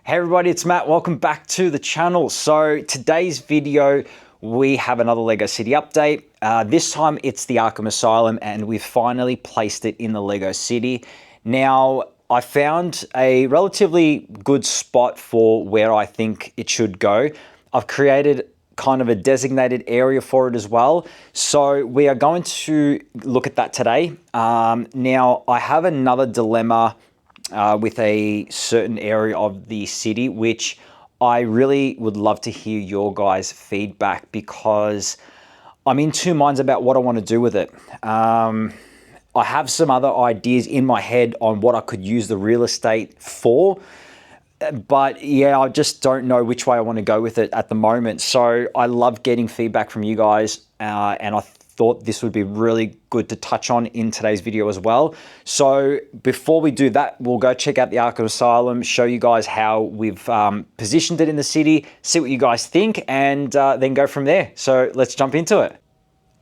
Hey everybody, it's Matt. Welcome back to the channel. So today's video, we have another LEGO City update. This time it's the Arkham Asylum and we've finally placed it in the LEGO City. Now, I found a relatively good spot for where I think it should go. I've created kind of a designated area for it as well. So we are going to look at that today. Now, I have another dilemma with a certain area of the city, which I really would love to hear your guys' feedback because I'm in two minds about what I want to do with it. I have some other ideas in my head on what I could use the real estate for, but yeah, I just don't know which way I want to go with it at the moment. So I love getting feedback from you guys, and I thought this would be really good to touch on in today's video as well. So before we do that, we'll go check out the Arkham Asylum, show you guys how we've positioned it in the city, see what you guys think, and then go from there. So let's jump into it.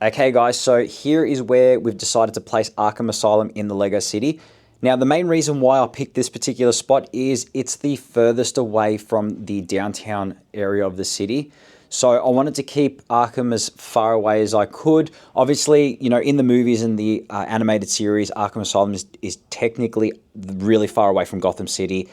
Okay guys, so here is where we've decided to place Arkham Asylum in the LEGO City. Now, the main reason why I picked this particular spot is it's the furthest away from the downtown area of the city. So I wanted to keep Arkham as far away as I could. Obviously, you know, in the movies and the animated series, Arkham Asylum is technically really far away from Gotham City.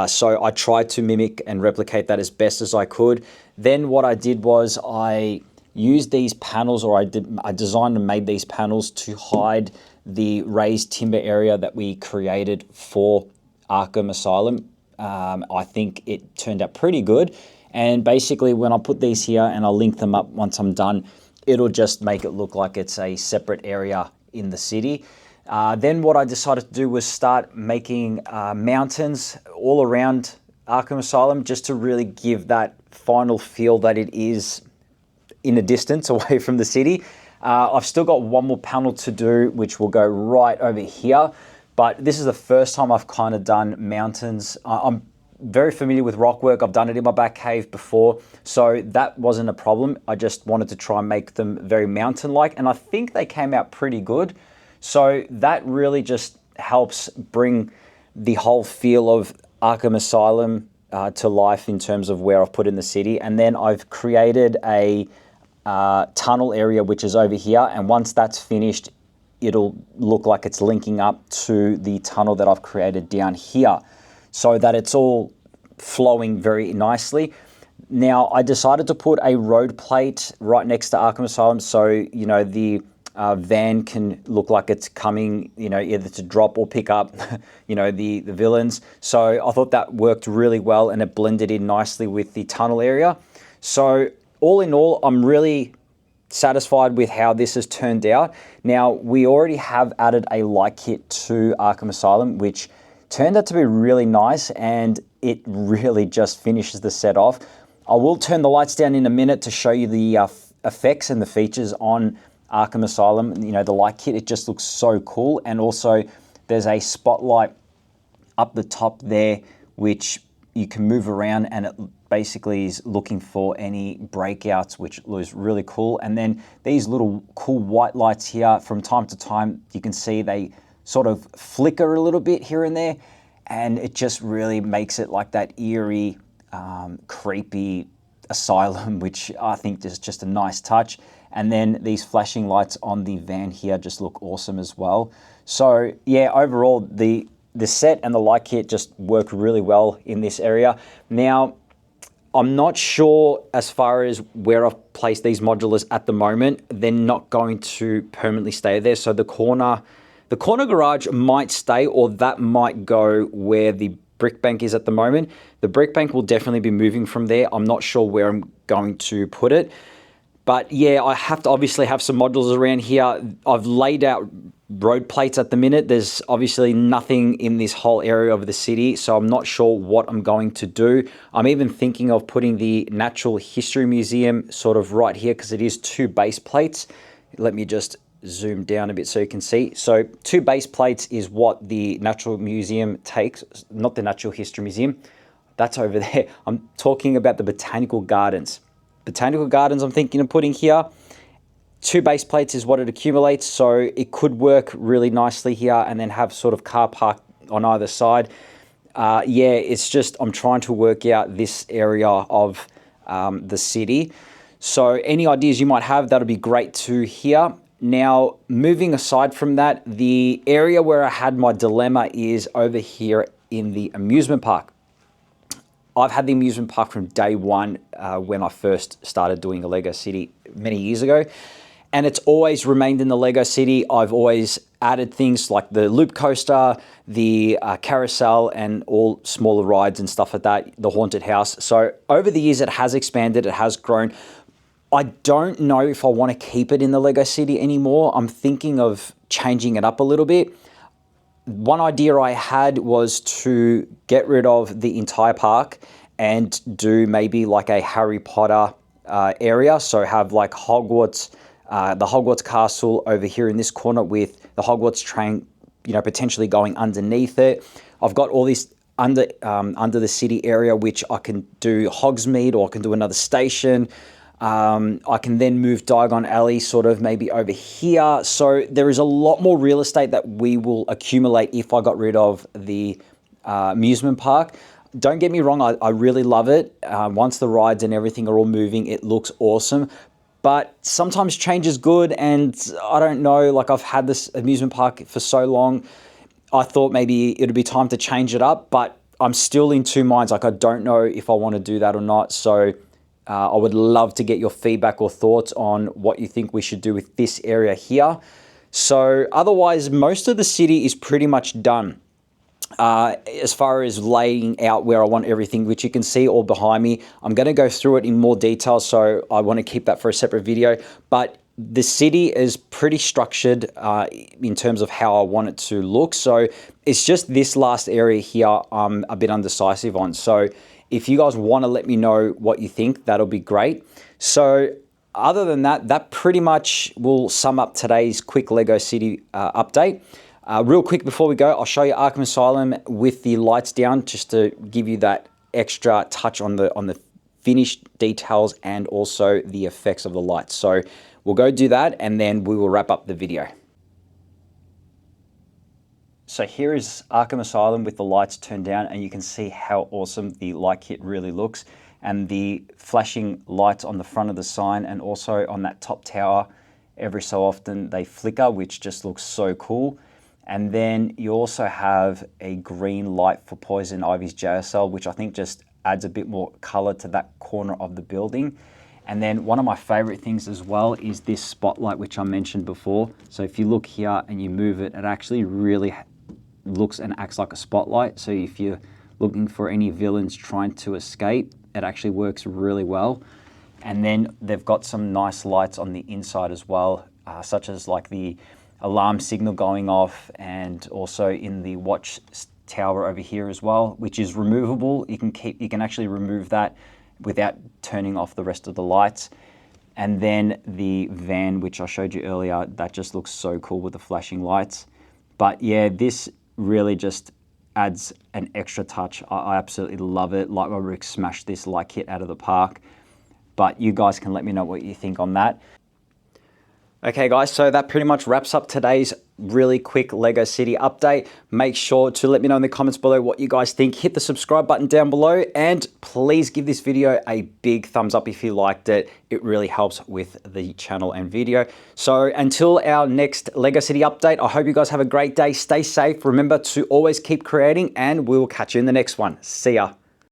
So I tried to mimic and replicate that as best as I could. Then what I did was I used these panels, or I designed and made these panels to hide the raised timber area that we created for Arkham Asylum. I think it turned out pretty good. And basically when I put these here and I'll link them up once I'm done, it'll just make it look like it's a separate area in the city. Then what I decided to do was start making mountains all around Arkham Asylum just to really give that final feel that it is in a distance away from the city. I've still got one more panel to do, which will go right over here. But this is the first time I've kind of done mountains. I'm very familiar with rock work. I've done it in my back cave before, so that wasn't a problem. I just wanted to try and make them very mountain-like, and I think they came out pretty good. So that really just helps bring the whole feel of Arkham Asylum to life in terms of where I've put in the city. And then I've created a tunnel area, which is over here, and once that's finished, it'll look like it's linking up to the tunnel that I've created down here, so that it's all flowing very nicely. Now, I decided to put a road plate right next to Arkham Asylum, so you know the van can look like it's coming, you know, either to drop or pick up, you know, the villains. So I thought that worked really well, and it blended in nicely with the tunnel area. So all in all, I'm really satisfied with how this has turned out. Now, we already have added a light kit to Arkham Asylum, which turned out to be really nice, and it really just finishes the set off. I will turn the lights down in a minute to show you the effects and the features on Arkham Asylum. You know, the light kit, it just looks so cool. And also there's a spotlight up the top there, which you can move around, and it basically is looking for any breakouts, which was really cool. And then these little cool white lights here, from time to time, you can see they sort of flicker a little bit here and there, and it just really makes it like that eerie, creepy asylum, which I think is just a nice touch. And then these flashing lights on the van here just look awesome as well. So yeah, overall, the set and the light kit just work really well in this area. Now, I'm not sure as far as where I've placed these modulars at the moment. They're not going to permanently stay there. So the corner garage might stay, or that might go where the brick bank is at the moment. The brick bank will definitely be moving from there. I'm not sure where I'm going to put it. But yeah, I have to obviously have some modules around here. I've laid out road plates at the minute. There's obviously nothing in this whole area of the city, so I'm not sure what I'm going to do. I'm even thinking of putting the Natural History Museum sort of right here, because it is two base plates. Let me just zoom down a bit so you can see. So two base plates is what the Natural Museum takes, not the Natural History Museum. That's over there. I'm talking about the Botanical Gardens. Botanical Gardens I'm thinking of putting here. Two base plates is what it accumulates, so it could work really nicely here, and then have sort of car park on either side. yeah, it's just I'm trying to work out this area of the city. So any ideas you might have, that'll be great to hear. Now, moving aside from that, the area where I had my dilemma is over here in the amusement park. I've had the amusement park from day one when I first started doing a LEGO City many years ago. And it's always remained in the LEGO City. I've always added things like the loop coaster, the carousel, and all smaller rides and stuff like that, the haunted house. So over the years, it has expanded, it has grown. I don't know if I want to keep it in the LEGO City anymore. I'm thinking of changing it up a little bit. One idea I had was to get rid of the entire park and do maybe like a Harry Potter area. So have like Hogwarts, the Hogwarts castle over here in this corner with the Hogwarts train, you know, potentially going underneath it. I've got all this under the city area, which I can do Hogsmeade, or I can do another station. I can then move Diagon Alley sort of maybe over here. So there is a lot more real estate that we will accumulate if I got rid of the amusement park. Don't get me wrong, I really love it. Once the rides and everything are all moving, it looks awesome. But sometimes change is good, and I don't know, like I've had this amusement park for so long, I thought maybe it'd be time to change it up, but I'm still in two minds. Like I don't know if I want to do that or not. So I would love to get your feedback or thoughts on what you think we should do with this area here. So otherwise, most of the city is pretty much done. As far as laying out where I want everything, which you can see all behind me, I'm going to go through it in more detail, so I want to keep that for a separate video. But the city is pretty structured in terms of how I want it to look. So it's just this last area here I'm a bit undecisive on. So if you guys want to let me know what you think, that'll be great. So other than that, that pretty much will sum up today's quick LEGO City update. Real quick before we go, I'll show you Arkham Asylum with the lights down, just to give you that extra touch on the finished details and also the effects of the lights. So we'll go do that, and then we will wrap up the video. So here is Arkham Asylum with the lights turned down, and you can see how awesome the light kit really looks, and the flashing lights on the front of the sign and also on that top tower. Every so often they flicker, which just looks so cool. And then you also have a green light for Poison Ivy's jail cell, which I think just adds a bit more color to that corner of the building. And then one of my favorite things as well is this spotlight, which I mentioned before. So if you look here and you move it, it actually really looks and acts like a spotlight. So if you're looking for any villains trying to escape, it actually works really well. And then they've got some nice lights on the inside as well, such as like the alarm signal going off, and also in the watch tower over here as well, which is removable. You can actually remove that without turning off the rest of the lights. And then the van, which I showed you earlier, that just looks so cool with the flashing lights. But yeah, this really just adds an extra touch. I absolutely love it. Like Rick smashed this light kit out of the park. But you guys can let me know what you think on that. Okay guys, so that pretty much wraps up today's really quick LEGO City update. Make sure to let me know in the comments below what you guys think. Hit the subscribe button down below, and please give this video a big thumbs up if you liked it. It really helps with the channel and video. So until our next LEGO City update, I hope you guys have a great day. Stay safe. Remember to always keep creating, and we'll catch you in the next one. See ya.